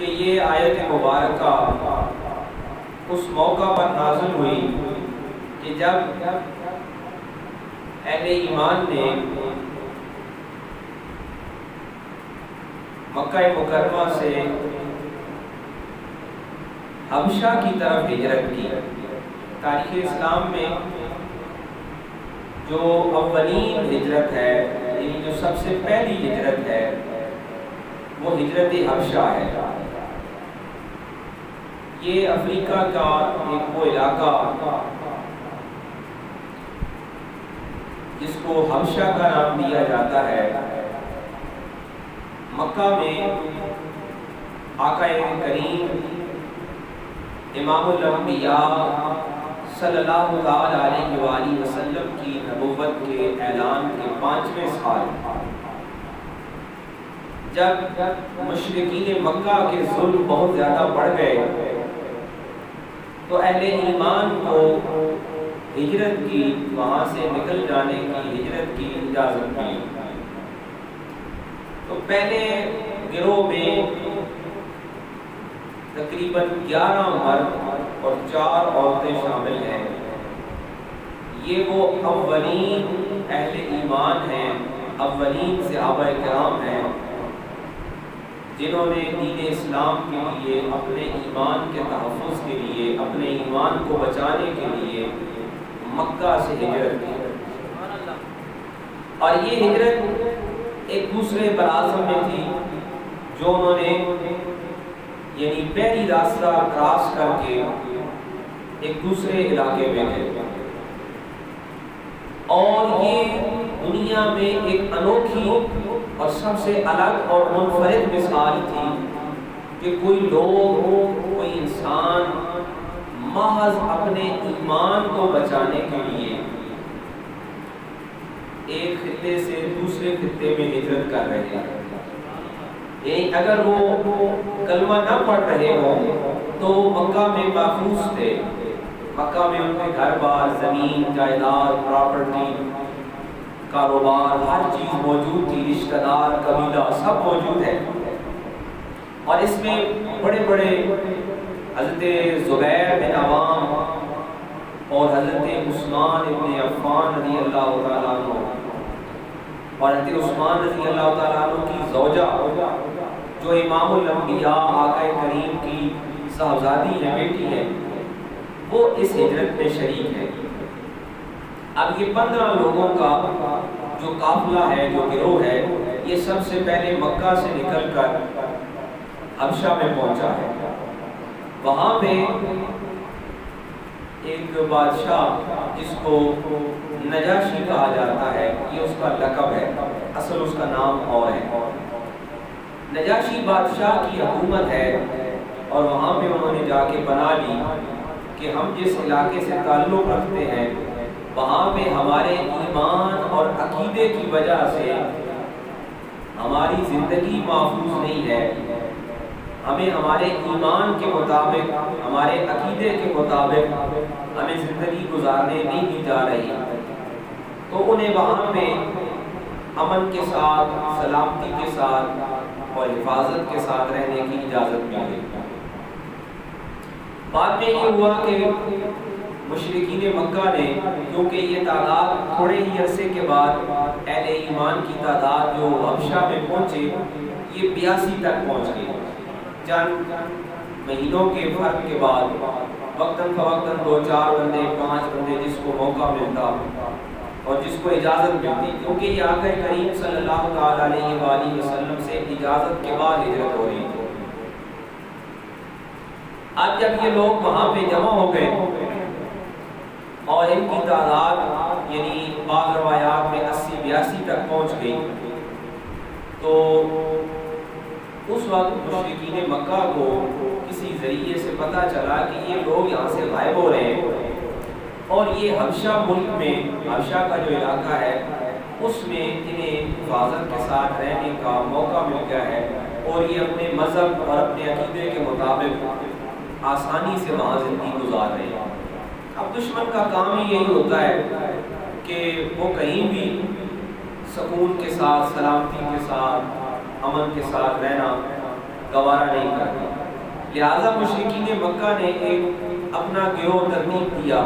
کہ یہ آیت مبارکہ اس موقع پر نازل ہوئی کہ جب اہل ایمان نے مکہ مکرمہ سے حبشہ کی طرف ہجرت کی۔ تاریخ اسلام میں جو اولین ہجرت ہے، یعنی جو سب سے پہلی ہجرت ہے، وہ ہجرت حبشہ ہے۔ یہ افریقہ کا ایک وہ علاقہ جس کو حبشہ کا نام دیا جاتا ہے، مکہ میں آقا کریم امام الانبیاء صلی اللہ علیہ وآلہ وسلم کی نبوت کے اعلان کے 5ویں سال جب مشرکین مکہ کے ظلم بہت زیادہ بڑھ گئے تو اہل ایمان کو ہجرت کی، وہاں سے نکل جانے کی، ہجرت کی اجازت ملی۔ تو پہلے گروہ میں تقریباً 11 مرد اور 4 عورتیں شامل ہیں۔ یہ وہ اولین اہل ایمان ہیں، اولین صحابہ کرام ہیں جنہوں نے دین اسلام کے لیے، اپنے ایمان کے تحفظ کے لیے، اپنے ایمان کو بچانے کے لیے مکہ سے ہجرت کی۔ اور یہ ہجرت ایک دوسرے براعظم میں تھی جو انہوں نے یعنی پہلی راستہ کراس کر کے ایک دوسرے علاقے میں گئے، اور یہ دنیا میں ایک انوکھی اور سب سے الگ اور منفرد مثال تھی کہ کوئی لوگ، کوئی انسان محض اپنے ایمان کو بچانے کے لیے ایک خطے سے دوسرے خطے میں ہجرت کر رہے ہیں۔ یعنی اگر وہ کلمہ نہ پڑھ رہے ہوں تو مکہ میں محفوظ تھے، مکہ میں ان کے گھر بار، زمین، جائیداد، پراپرٹی، کاروبار، ہر چیز موجود تھی، رشتہ دار، قبیلہ سب موجود ہے۔ اور اس میں بڑے بڑے حضرت زبیر بن عوام اور حضرت عثمان بن عفان رضی اللہ تعالیٰ عنہ اور حضرت عثمان رضی اللہ تعالیٰ عنہ کی زوجہ جو امام الانبیاء آقا کریم کی صاحبزادی ہے، بیٹی ہے، وہ اس ہجرت میں شریک ہے۔ اب یہ 15 لوگوں کا جو قافلہ ہے، جو گروہ ہے، یہ سب سے پہلے مکہ سے نکل کر حبشہ میں پہنچا ہے۔ وہاں پہ ایک بادشاہ جس کو نجاشی کہا جاتا ہے، یہ اس کا لقب ہے، اصل اس کا نام اور ہے۔ نجاشی بادشاہ کی حکومت ہے، اور وہاں پہ انہوں نے جا کے بنا لی کہ ہم جس علاقے سے تعلق رکھتے ہیں وہاں پہ ہمارے ایمان اور عقیدے کی وجہ سے ہماری زندگی محفوظ نہیں ہے، ہمیں ہمارے ایمان کے مطابق، ہمارے عقیدے کے مطابق ہمیں زندگی گزارنے نہیں دی جا رہی۔ تو انہیں وہاں پہ امن کے ساتھ، سلامتی کے ساتھ اور حفاظت کے ساتھ رہنے کی اجازت ملی۔ بعد میں یہ ہوا کہ مشرکین مکہ نے، کیونکہ یہ تعداد تھوڑے ہی عرصے کے بعد اہل ایمان کی تعداد جو حبشہ میں پہنچے یہ 82 تک پہنچ گئی۔ چند مہینوں کے فرق کے بعد وقتاً فوقتاً 2-4 بندے، 5 بندے جس کو موقع ملتا اور جس کو اجازت ملتی، کیونکہ یہ آقا کریم صلی اللہ علیہ وآلہ وسلم سے اجازت کے بعد ہجرت ہو رہی تھی۔ اب جب یہ لوگ وہاں پہ جمع ہو گئے اور ان کی تعداد یعنی بعض روایات میں 80-82 تک پہنچ گئی، تو اس وقت مشرکین مکہ کو کسی ذریعے سے پتہ چلا کہ یہ لوگ یہاں سے غائب ہو رہے ہیں، اور یہ حبشہ ملک میں، حبشہ کا جو علاقہ ہے اس میں انہیں حفاظت کے ساتھ رہنے کا موقع مل گیا ہے، اور یہ اپنے مذہب اور اپنے عقیدے کے مطابق آسانی سے وہاں زندگی گزار رہے ہیں۔ اب دشمن کا کام ہی یہی ہوتا ہے کہ وہ کہیں بھی سکون کے ساتھ، سلامتی کے ساتھ، امن کے ساتھ رہنا گوارا نہیں کرتا۔ لہٰذا مشرکین مکہ نے ایک اپنا گروہ ترتیب دیا،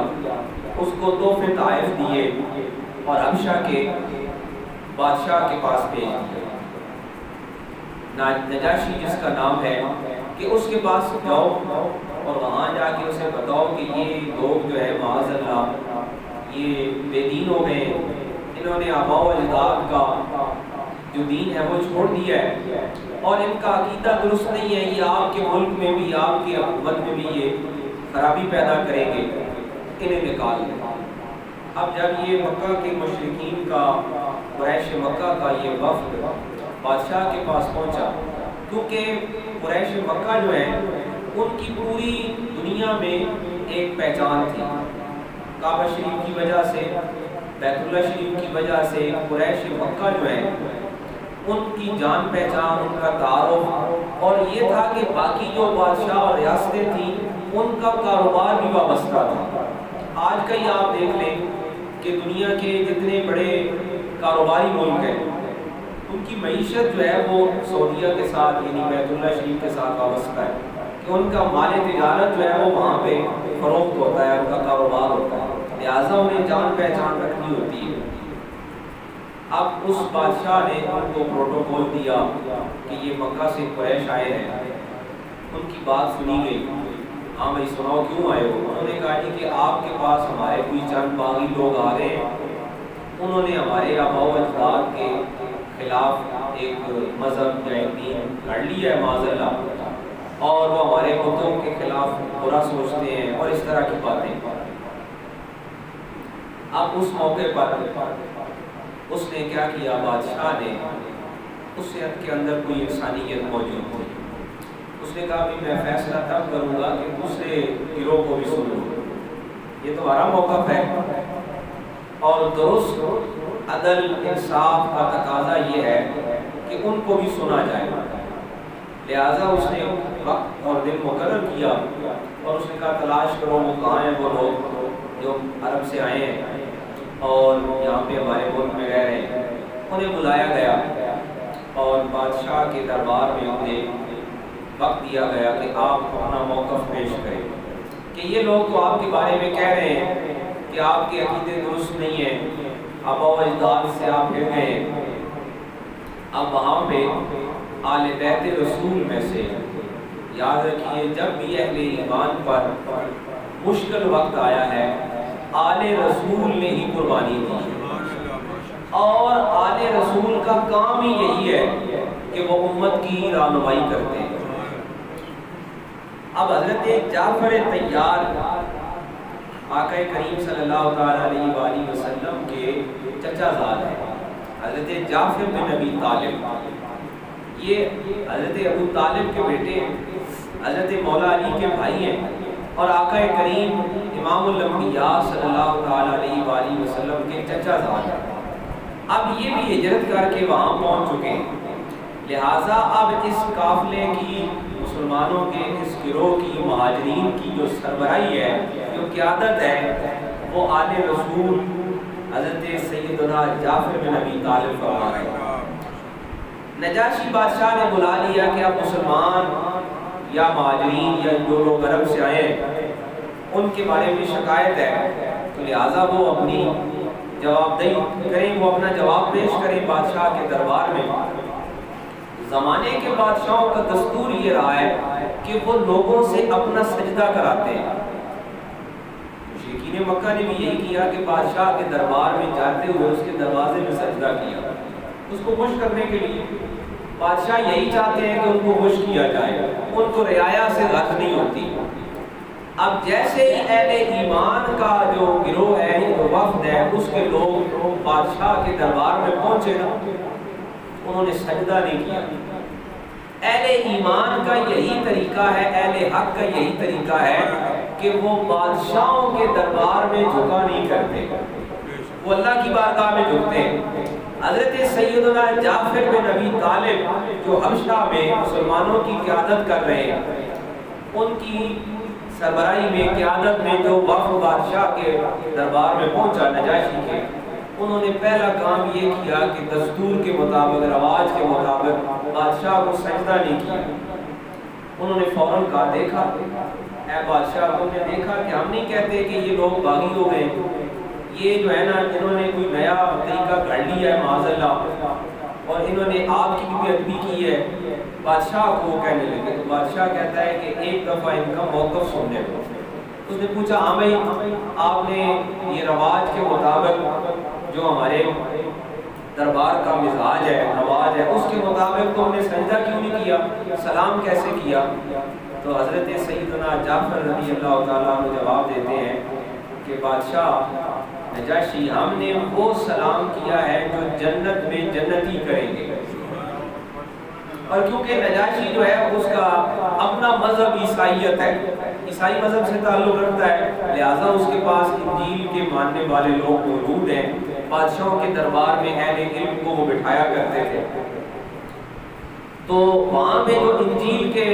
اس کو تحفے طائف دیے اور حبشہ کے بادشاہ کے پاس بھیج دیا، نجاشی جس کا نام ہے، کہ اس کے پاس جاؤ اور وہاں جا کے اسے بتاؤ کہ یہ لوگ جو ہے معاذ اللہ یہ بے دین ہو گئے، انہوں نے آباء و اجداد کا جو دین ہے وہ چھوڑ دیا ہے اور ان کا عقیدہ درست نہیں ہے، یہ آپ کے ملک میں بھی آپ کی حکومت میں بھی یہ خرابی پیدا کریں گے، انہیں نکال دیں۔ اب جب یہ مکہ کے مشرکین کا قریش مکہ کا یہ وفد بادشاہ کے پاس پہنچا، کیونکہ قریش مکہ جو ہے ان کی پوری دنیا میں ایک پہچان تھی، کعبہ شریف کی وجہ سے، بیت اللہ شریف کی وجہ سے قریش مکہ جو ہے ان کی جان پہچان، ان کا تعارف، اور یہ تھا کہ باقی جو بادشاہ اور ریاستیں تھیں ان کا کاروبار بھی وابستہ تھا۔ آج کا ہی آپ دیکھ لیں کہ دنیا کے جتنے بڑے کاروباری ملک ہیں ان کی معیشت جو ہے وہ سعودیہ کے ساتھ یعنی بیت اللہ شریف کے ساتھ وابستہ ہے، کہ ان کا مال تجارت جو ہے وہ وہاں پہ فروخت ہوتا ہے، ان کا کاروبار ہوتا ہے، لہٰذا انہیں جان پہچان رکھنی ہوتی ہے۔ اب اس بادشاہ نے ان کو پروٹوکول دیا کہ یہ مکہ سے قریش آئے ہیں، ان کی بات سنی گئی، ہاں بھائی سناؤ کیوں آئے ہو؟ انہوں نے کہا کہ آپ کے پاس ہمارے کوئی چند باغی لوگ آ گئے ہیں، انہوں نے ہمارے آباء و اجداد کے خلاف ایک مذہب یا ایک دین گھڑ لیا ہے معاذ اللہ، اور وہ ہمارے بتوں کے خلاف برا سوچتے ہیں اور اس طرح کی باتیں۔ اب اس موقع پر اس نے کیا کیا، بادشاہ نے اس کے اندر کوئی انسانیت موجود تھی، اس نے کہا کہ میں فیصلہ تب کروں گا کہ دوسرے گروہ کو بھی سنوں، یہ تمہارا موقف ہے، اور درست عدل انصاف کا تقاضا یہ ہے کہ ان کو بھی سنا جائے۔ لہٰذا اس نے وقت اور دن مقرر کیا اور اس نے کہا تلاش کرو وہ کہاں ہیں وہ لوگ جو عرب سے آئے ہیں اور یہاں پہ ہمارے ملک میں رہ رہے ہیں۔ انہیں بلایا گیا اور بادشاہ کے دربار میں انہیں وقت دیا گیا کہ آپ اپنا موقف پیش کریں کہ یہ لوگ تو آپ کے بارے میں کہہ رہے ہیں کہ آپ کے عقیدے درست نہیں ہیں، آباء و اجداد سے آپ پھر گئے ہیں۔ اب وہاں پہ آل بیت رسول میں سے یاد رکھیے جب بھی اہل ایمان پر مشکل وقت آیا ہے آل رسول نے ہی قربانی دی، اور آل رسول کا کام ہی یہی ہے کہ وہ امت کی رہنمائی کرتے ہیں۔ اب حضرت جعفر طیار آقا کریم صلی اللہ تعالیٰ علیہ وآلہ وسلم کے چچا زاد ہیں، حضرت جعفر بن ابی طالب، یہ حضرت ابو طالب کے بیٹے ہیں، حضرت مولا علی کے بھائی ہیں، اور آقا کریم امام الانبیاء صلی اللہ تعالیٰ علیہ وآلہ وسلم کے چچا زاد ہیں۔ اب یہ بھی ہجرت کر کے وہاں پہنچ چکے ہیں، لہٰذا اب اس قافلے کی مسلمانوں کے اس گروہ کی مہاجرین کی جو سربراہی ہے، جو قیادت ہے، وہ آل رسول حضرت سیدنا جعفر بن ابی طالب فرما رہے ہیں۔ نجاشی بادشاہ نے بلا لیا کہ اب مسلمان یا مہاجرین یا جو لوگ عرب سے آئے ہیں ان کے بارے میں شکایت ہے، تو لہٰذا وہ اپنی جواب دہی کریں، وہ اپنا جواب پیش کریں بادشاہ کے دربار میں۔ زمانے کے بادشاہوں کا دستور یہ رہا ہے کہ وہ لوگوں سے اپنا سجدہ کراتے ہیں۔ مشرکین مکہ نے بھی یہی کیا کہ بادشاہ کے دربار میں جاتے ہوئے اس کے دروازے میں سجدہ کیا، اس کو خوش کرنے کے لیے۔ بادشاہ یہی چاہتے ہیں کہ ان کو خوش کیا جائے، ان کو رعایا سے غرض نہیں ہوتی۔ اب جیسے ہی اہل ایمان کا جو گروہ ہے، جو وفد ہے، اس کے لوگ بادشاہ کے دربار میں پہنچے نا، انہوں نے سجدہ نہیں کیا۔ اہل ایمان کا یہی طریقہ ہے، اہل حق کا یہی طریقہ ہے کہ وہ بادشاہوں کے دربار میں جھکا نہیں کرتے، وہ اللہ کی بارگاہ میں جھکتے ہیں۔ حضرت سیدنا جعفر بن ابی طالب جو حبشہ میں مسلمانوں کی قیادت کر رہے ہیں، ان کی سربراہی میں قیادت میں جو وفد بادشاہ کے دربار میں پہنچا نجاشی کے، انہوں نے پہلا کام یہ کیا کہ دستور کے مطابق، رواج کے مطابق بادشاہ کو سجدہ نہیں کیا، انہوں نے فوراً کہا دیکھا اے بادشاہ تم نے دیکھا کہ ہم نہیں کہتے کہ یہ لوگ باغی ہو گئے، یہ جو ہے نا انہوں نے کوئی نیا طریقہ گھڑ لیا ہے معاذ اللہ، اور انہوں نے آپ کی بھی بے ادبی کی ہے۔ بادشاہ کو وہ کہنے لگے، تو بادشاہ کہتا ہے کہ ایک دفعہ ان کا موقف سننے کو۔ اس نے پوچھا ہاں بھائی آپ نے یہ رواج کے مطابق جو ہمارے دربار کا مزاج ہے رواج ہے اس کے مطابق تو ہم نے سجدہ کیوں نہیں کیا، سلام کیسے کیا؟ تو حضرت سیدنا جعفر رضی اللہ تعالیٰ عنہ جواب دیتے ہیں کہ بادشاہ نجاشی ہم نے وہ سلام کیا ہے جو جنت میں جنتی کریں گے، اور کیونکہ نجاشی جو ہے اس کا اپنا مذہب عیسائیت ہے، عیسائی مذہب سے تعلق رکھتا ہے، لہٰذا اس کے پاس انجیل کے ماننے والے لوگ موجود ہیں، بادشاہوں کے دربار میں اہل علم کو وہ بٹھایا کرتے تھے، تو وہاں پہ جو انجیل کے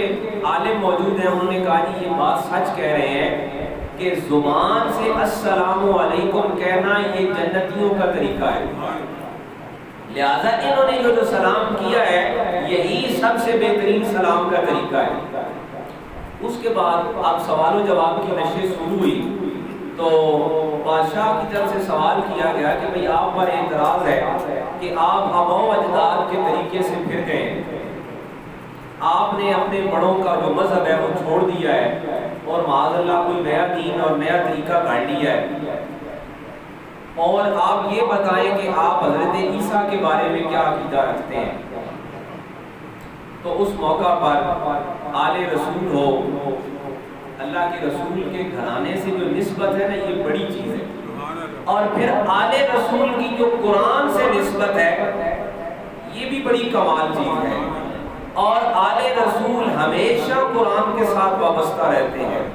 عالم موجود ہیں انہوں نے کہا جی یہ بات سچ کہہ رہے ہیں کہ زبان سے السلام علیکم کہنا یہ جنتیوں کا طریقہ ہے، لہذا انہوں نے جو سلام کیا ہے یہی سب سے بہترین سلام کا طریقہ ہے۔ اس کے بعد اب سوال و جواب کی نشست شروع ہوئی، تو بادشاہ کی طرف سے سوال کیا گیا کہ بھئی آپ پر اعتراض ہے کہ آپ آباء و اجداد کے طریقے سے پھر گئے، آپ نے اپنے بڑوں کا جو مذہب ہے وہ چھوڑ دیا ہے اور معاذ اللہ کوئی نیا دین اور نیا طریقہ گھڑ لیا ہے، اور آپ یہ بتائیں کہ آپ حضرت عیسیٰ کے بارے میں کیا عقیدہ رکھتے ہیں۔ تو اس موقع پر آل رسول ہو، اللہ کے رسول کے گھرانے سے جو نسبت ہے نا یہ بڑی چیز ہے، اور پھر آل رسول کی جو قرآن سے نسبت ہے یہ بھی بڑی کمال چیز ہے، اور آل رسول ہمیشہ قرآن کے ساتھ وابستہ رہتے ہیں۔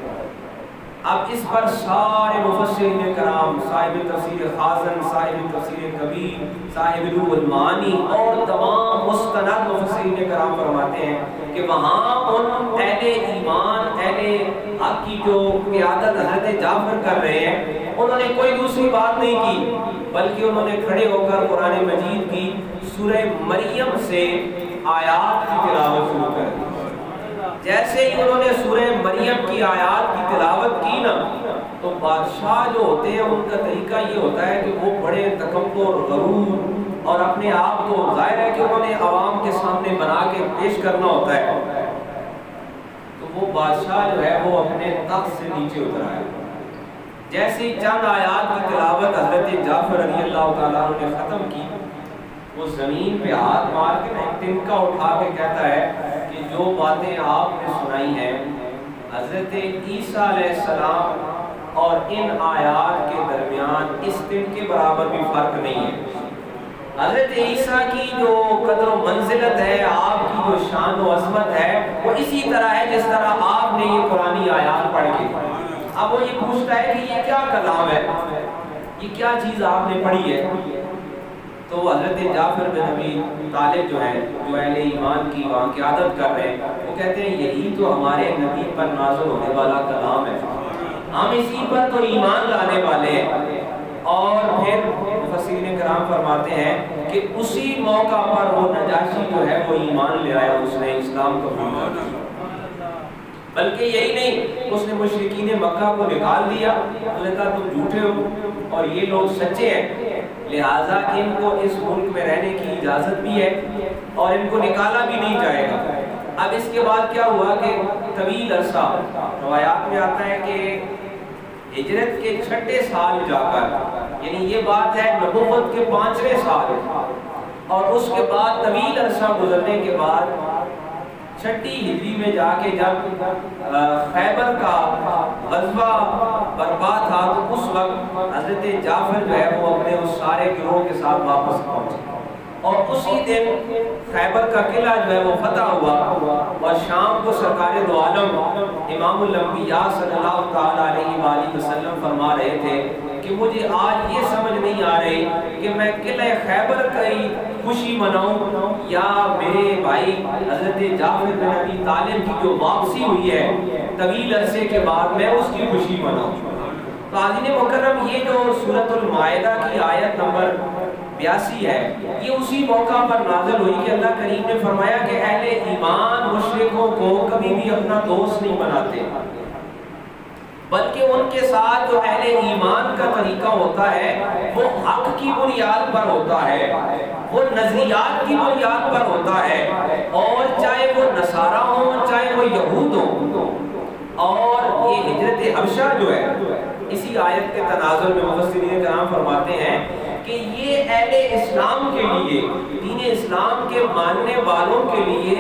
اب اس پر سارے مفسرین کرام، صاحب تفسیر خازن، صاحب تفسیر کبیر، صاحب روح المعانی اور تمام مستند مفسرین کرام فرماتے ہیں کہ وہاں ان اہل ایمان اہل حق کی جو قیادت حضرت جعفر کر رہے ہیں انہوں نے کوئی دوسری بات نہیں کی، بلکہ انہوں نے کھڑے ہو کر قرآن مجید کی سورہ مریم سے آیات کی تلاوت شروع کر دی۔ جیسے ہی انہوں نے سورہ مریم کی آیات کی تلاوت کی نا تو بادشاہ جو ہوتے ہیں ان کا طریقہ یہ ہوتا ہے کہ وہ بڑے تکبر، غرور اور اپنے آپ کو ظاہر ہے کہ انہوں نے عوام کے سامنے بنا کے پیش کرنا ہوتا ہے، تو وہ بادشاہ جو ہے وہ اپنے تخت سے نیچے اتر آیا۔ جیسے ہی چند آیات کی تلاوت حضرت جعفر رضی اللہ تعالیٰ عنہ نے ختم کی، وہ زمین پہ ہاتھ مار کے ایک تنکا اٹھا کے کہتا ہے کہ جو باتیں آپ نے سنائی ہیں حضرت عیسیٰ علیہ السلام اور ان آیات کے درمیان اس دن کے برابر بھی فرق نہیں ہے۔ حضرت عیسیٰ کی جو قدر و منزلت ہے، آپ کی جو شان و عظمت ہے وہ اسی طرح ہے جس طرح آپ نے یہ قرآنی آیات پڑھ کے۔ اب وہ یہ پوچھتا ہے کہ یہ کیا کلام ہے، یہ کیا چیز آپ نے پڑھی ہے؟ تو حضرت جعفر بن ابی طالب جو ہیں جو اہل ایمان کی وہاں قیادت کر رہے ہیں وہ کہتے ہیں یہی تو ہمارے نبی پر نازل ہونے والا کلام ہے، ہم اسی پر تو ایمان لانے والے ہیں۔ اور پھر مفسرین کرام فرماتے ہیں کہ اسی موقع پر وہ نجاشی جو ہے وہ ایمان لے آیا، اس نے اسلام قبول کر لیا۔ بلکہ یہی نہیں، اس نے مشرکین مکہ کو نکال دیا، انہوں نے کہا تم جھوٹے ہو اور یہ لوگ سچے ہیں، لہٰذا ان کو اس ملک میں رہنے کی اجازت بھی ہے اور ان کو نکالا بھی نہیں جائے گا۔ اب اس کے بعد کیا ہوا کہ طویل عرصہ روایات میں آتا ہے کہ ہجرت کے 6 سال جا کر، یعنی یہ بات ہے نبوت کے 5ویں سال، اور اس کے بعد طویل عرصہ گزرنے کے بعد 6 ہجری میں جا کے جب خیبر کا غزوہ برپا تھا تو اس وقت حضرت جعفر جو ہے وہ اپنے اس سارے گروہ کے ساتھ واپس پہنچے، اور اسی دن خیبر کا قلعہ جو ہے وہ فتح ہوا، اور شام کو سرکار دو عالم امام الانبیاء صلی اللہ تعالیٰ علیہ وآلہ وسلم فرما رہے تھے کہ مجھے آج یہ سمجھ نہیں آ رہی کہ میں قلعہ خیبر کی خوشی مناؤں یا میرے بھائی حضرت جعفر بن ابی طالب کی جو واپسی ہوئی ہے طویل عرصے کے بعد میں اس کی خوشی مناؤں۔ تو حاضرین مکرم، یہ جو سورۃ المائدہ کی آیت نمبر 82 ہے، یہ اسی موقع پر نازل ہوئی کہ اللہ کریم نے فرمایا کہ اہل ایمان مشرکوں کو کبھی بھی اپنا دوست نہیں بناتے، بلکہ ان کے ساتھ جو اہل ایمان کا طریقہ ہوتا ہے وہ حق کی بنیاد پر ہوتا ہے، وہ نظریات کی بنیاد پر ہوتا ہے، اور چاہے وہ نصارہ ہوں چاہے وہ یہود ہوں۔ اور یہ ہجرت حبشہ جو ہے، اسی آیت کے تناظر میں مفسرین کرام فرماتے ہیں کہ یہ اہل اسلام کے لیے، دین اسلام کے ماننے والوں کے لیے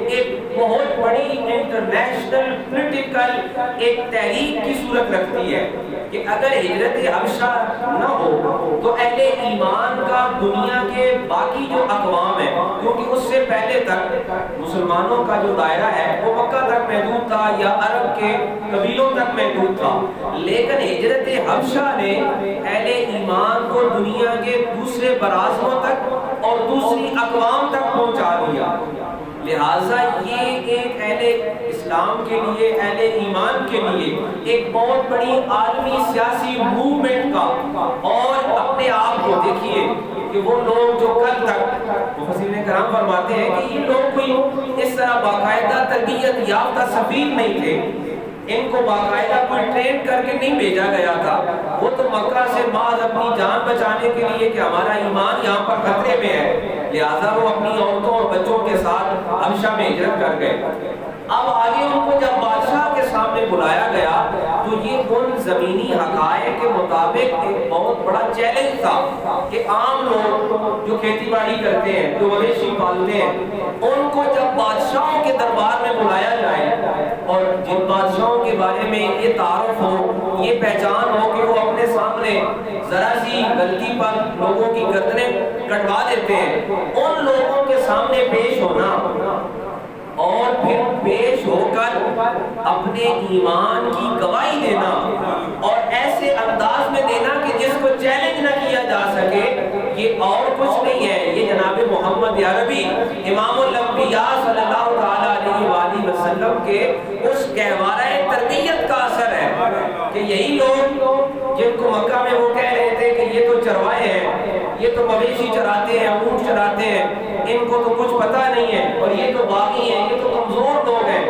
ایک بہت بڑی انٹرنیشنل پولیٹیکل ایک تحریک کی صورت رکھتی ہے کہ اگر ہجرت حبشہ نہ ہو تو اہل ایمان کا دنیا کے باقی جو اقوام ہیں، کیونکہ اس سے پہلے تک مسلمانوں کا جو دائرہ ہے وہ مکہ تک محدود تھا یا عرب کے قبیلوں تک محدود تھا، لیکن ہجرت حبشہ نے اہل ایمان کو دنیا کے دوسرے براعظموں تک اور دوسری اقوام تک پہنچا دیا۔ لہٰذا یہ ایک اہل اسلام کے لیے، اہل ایمان کے لیے ایک بہت بڑی عالمی سیاسی موومنٹ کا، اور اپنے آپ کو دیکھیے کہ وہ لوگ جو کل تک مفسرین کرام فرماتے ہیں کہ یہ لوگ کوئی اس طرح باقاعدہ تربیت یافتہ سفیر نہیں تھے، ان کو باقاعدہ کوئی ٹرین کر کے نہیں بھیجا گیا تھا، وہ تو مکہ سے بعض اپنی جان بچانے کے لیے کہ ہمارا ایمان یہاں پر خطرے میں ہے، لہٰذا وہ اپنی عورتوں اور بچوں کے ساتھ حبشہ میں ہجرت کر گئے۔ اب آگے ان کو جب بادشاہ کے سامنے بلایا گیا تو یہ ان زمینی حقائق کے مطابق ایک بہت بڑا چیلنج تھا کہ عام لوگ جو کھیتی باڑی کرتے ہیں، جو مویشی پالتے ہیں، ان کو جب بادشاہوں کے دربار میں بلایا جائے اور جن بادشاہوں کے بارے میں یہ تعارف ہو، یہ پہچان ہو کہ وہ اپنے سامنے ذرا سی غلطی پر لوگوں کی گردنیں کٹوا دیتے ہیں، ان لوگوں کے سامنے پیش ہونا اور پھر پیش ہو کر اپنے ایمان کی گواہی دینا، اور ایسے انداز میں دینا کہ جس کو چیلنج نہ کیا جا سکے، یہ اور کچھ نہیں ہے، یہ جناب محمد عربی امام الانبیاء صلی اللہ تعالیٰ علیہ وآلہ وسلم کے اس گہوارہ تربیت کا اثر ہے کہ یہی لوگ جن کو مکہ میں وہ کہہ رہے تھے کہ یہ تو چروائے ہیں، یہ تو مویشی چراتے ہیں، اونٹ چراتے ہیں، ان کو تو کچھ پتہ نہیں ہے، اور یہ تو باغی ہیں، یہ تو کمزور لوگ ہیں،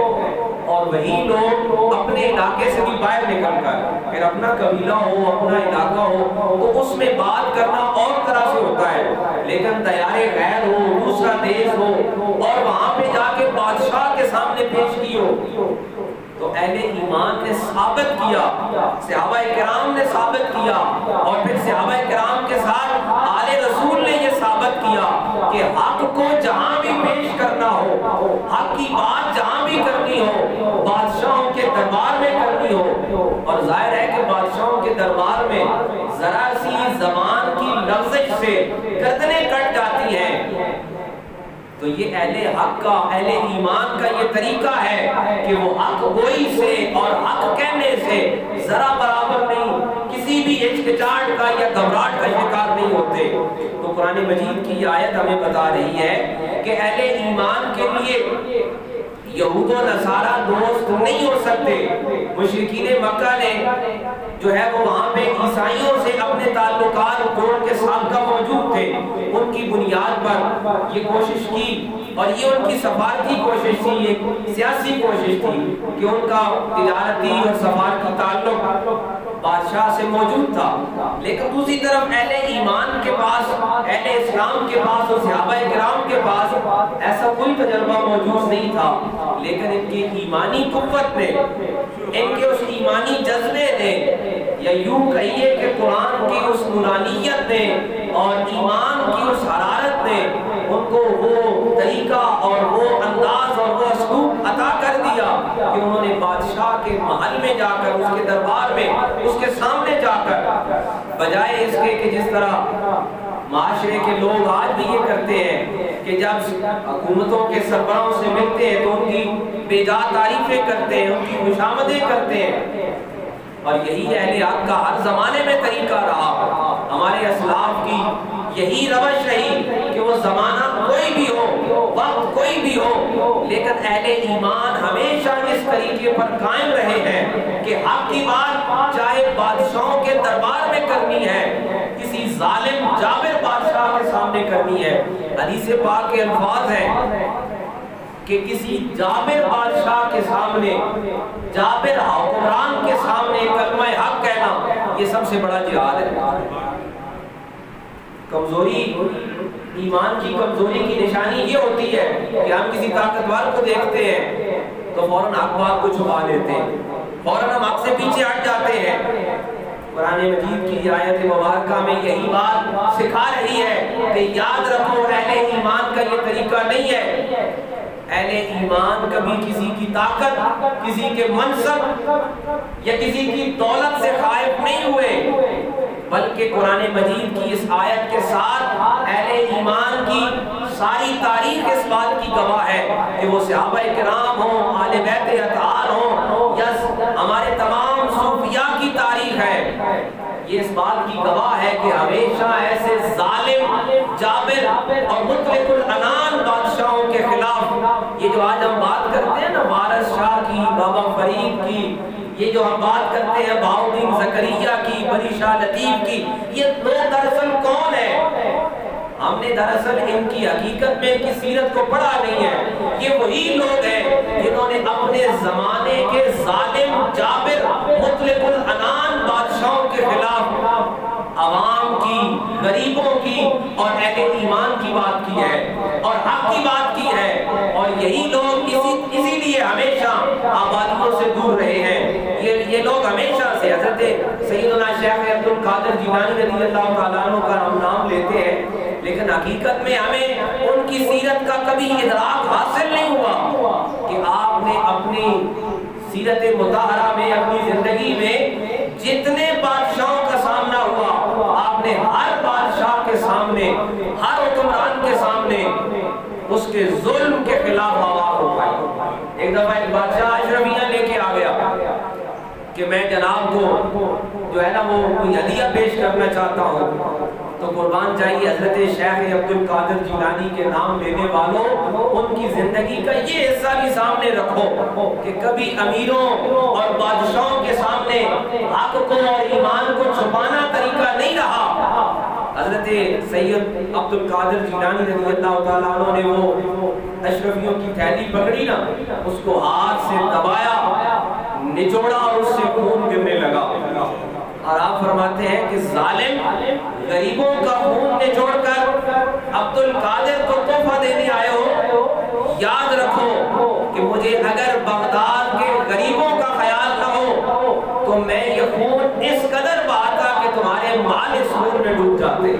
اور وہی لوگ اپنے علاقے سے بھی باہر نکل کر پھر اپنا قبیلہ ہو، اپنا علاقہ ہو تو اس میں بات کرنا اور طرح سے ہوتا ہے، لیکن دیار غیر ہو، دوسرا دیش ہو، اور وہاں پہ جا کے بادشاہ کے سامنے پیش کی ہو، تو اہل ایمان نے ثابت کیا، صحابہ کرام نے ثابت کیا، اور پھر صحابہ کرام کے ساتھ آل رسول نے یہ ثابت کیا کہ حق کو جہاں بھی پیش کرنا ہو، حق کی بات جہاں بھی کرنی ہو، بادشاہوں کے دربار میں کرنی ہو، اور ظاہر ہے کہ بادشاہوں کے دربار میں ذرا سی زبان کی لغزش سے گردنیں کٹ جاتی ہیں، تو یہ اہل حق کا، اہل ایمان کا یہ طریقہ ہے کہ وہ حق گوئی سے اور حق کہنے سے ذرا برابر نہیں، کسی بھی ہچکچاہٹ کا یا گھبراہٹ کا شکار نہیں ہوتے۔ تو قرآن مجید کی یہ آیت ہمیں بتا رہی ہے کہ اہل ایمان کے لیے یہود و نصارہ دوست نہیں ہو سکتے۔ مشرکین مکہ نے جو ہے وہ وہاں پہ عیسائیوں سے اپنے تعلقات جو ان کے سابقہ موجود تھے ان کی بنیاد پر یہ کوشش کی، اور یہ ان کی سفارتی کوشش تھی، ایک سیاسی کوشش تھی کہ ان کا تجارتی اور سفارتی تعلق بادشاہ سے موجود تھا، لیکن دوسری طرف اہل ایمان کے پاس، اہل اسلام کے پاس اور صحابہ کرام کے پاس ایسا کوئی تجربہ موجود نہیں تھا، لیکن ان کی ایمانی قوت نے، ان کے اس ایمانی جذبے نے، یا یوں کہیے کہ قرآن کی اس نورانیت نے اور ایمان کی اس حرارت نے ان کو وہ طریقہ اور وہ انداز اور وہ اسلوب عطا کر دیا کہ انہوں نے بادشاہ کے محل میں جا کر، اس کے دربار میں، اس کے سامنے جا کر، بجائے اس کے کہ جس طرح معاشرے کے لوگ آج بھی یہ کرتے ہیں کہ جب حکومتوں کے سربراہوں سے ملتے ہیں تو ان کی بے جا تعریفیں کرتے ہیں، ان کی خوشامدیں کرتے ہیں، اور یہی اہل حق کا ہر زمانے میں طریقہ رہا۔ ہمارے اسلاف کی یہی روش رہی کہ وہ زمانہ کوئی بھی ہو، وقت کوئی بھی ہو، لیکن اہل ایمان ہمیشہ اس طریقے پر قائم رہے ہیں کہ حق کی بات چاہے بادشاہوں کے دربار میں کرنی ہے، کسی ظالم جابر بادشاہ کے سامنے کرنی ہے۔ حدیث پاک کے الفاظ ہیں کہ کسی جابر بادشاہ کے سامنے، جابر حکمران کے سامنے کلمہ حق کہنا یہ سب سے بڑا جہاد ہے۔ کمزوری، ایمان کی کمزوری کی نشانی یہ ہوتی ہے کہ ہم کسی طاقتور کو دیکھتے ہیں تو فوراً حق بات کو چھپا لیتے ہیں، فوراً ہم حق سے پیچھے ہٹ جاتے ہیں۔ قرآن مجید کی آیت مبارکہ میں یہی بات سکھا رہی ہے کہ یاد رکھو اہل ایمان کا یہ طریقہ نہیں ہے۔ اہل ایمان کبھی کسی کی طاقت، کسی کے منصب یا کسی کی دولت سے خائف نہیں ہوئے، بلکہ قرآن مجید کی اس آیت کے ساتھ اہل ایمان کی ساری تاریخ اس بات کی گواہ ہے کہ وہ صحابہ کرام ہوں، آل بیت اطہار ہوں یا ہمارے تمام صوفیاء کی تاریخ ہے، یہ اس بات کی گواہ ہے کہ ہمیشہ ایسے ظالم، جابر اور مطلق العنان بادشاہوں کے خلاف، یہ جو آج ہم بات کرتے ہیں نا وارث شاہ کی، بابا فرید کی، یہ جو ہم بات کرتے ہیں بہاؤالدین زکریا کی، بری شاہ لطیف کی، یہ لوگ دراصل کون ہے؟ ہم نے دراصل ان کی حقیقت میں ان کی سیرت کو پڑھا نہیں ہے۔ یہ وہی لوگ ہیں جنہوں نے اپنے زمانے کے ظالم، جابر، مطلق العنان بادشاہوں کے خلاف عوام کی، غریبوں کی اور اہل ایمان کی بات کی ہے اور حق کی بات کی ہے، اور یہی لوگ اسی لیے ہمیشہ آبادیوں سے دور رہے ہیں۔ یہ لوگ ہمیشہ سے حضرت سیدنا شیخ عبد القادر جیلانی رضی اللہ تعالیٰ عنہ کا ہم نام لیتے ہیں، لیکن حقیقت میں ہمیں ان کی سیرت کا کبھی ادراک حاصل نہیں ہوا کہ آپ نے اپنی سیرت مطہرہ میں، اپنی زندگی میں جتنے بادشاہوں کا سامنا ہوا، آپ نے ہر بادشاہ کے سامنے، ہر حکمران کے سامنے اس کے ظلم کے خلاف آواز اٹھائی۔ ایک دفعہ ایک بادشاہ اشرفیہ لے کے آ گیا کہ میں جناب کو جو ہے نا وہ کوئی ہدیہ پیش کرنا چاہتا ہوں، تو قربان جائیے حضرت شیخ عبد القادر جیلانی کے نام لینے والوں، ان کی زندگی کا یہ حصہ بھی سامنے رکھو کہ کبھی امیروں اور بادشاہوں کے سامنے حق کو اور ایمان کو چھپانا طریقہ نہیں رہا۔ حضرت سید عبد القادر جیلانی رضی اللہ تعالیٰ عنہ نے وہ اشرفیوں کی تھیلی پکڑی نا، اس کو ہاتھ سے دبایا، نچوڑا اور اس سے خون گرنے لگا، اور آپ فرماتے ہیں کہ ظالم غریبوں کا خون نچوڑ کر عبد القادر کو تحفہ دینے آئے ہو، یاد رکھو کہ مجھے اگر بغداد کے غریبوں کا خیال نہ ہو تو میں یہ خون اس قدر بہاتا کہ تمہارے مال اس خون میں ڈوب جاتے۔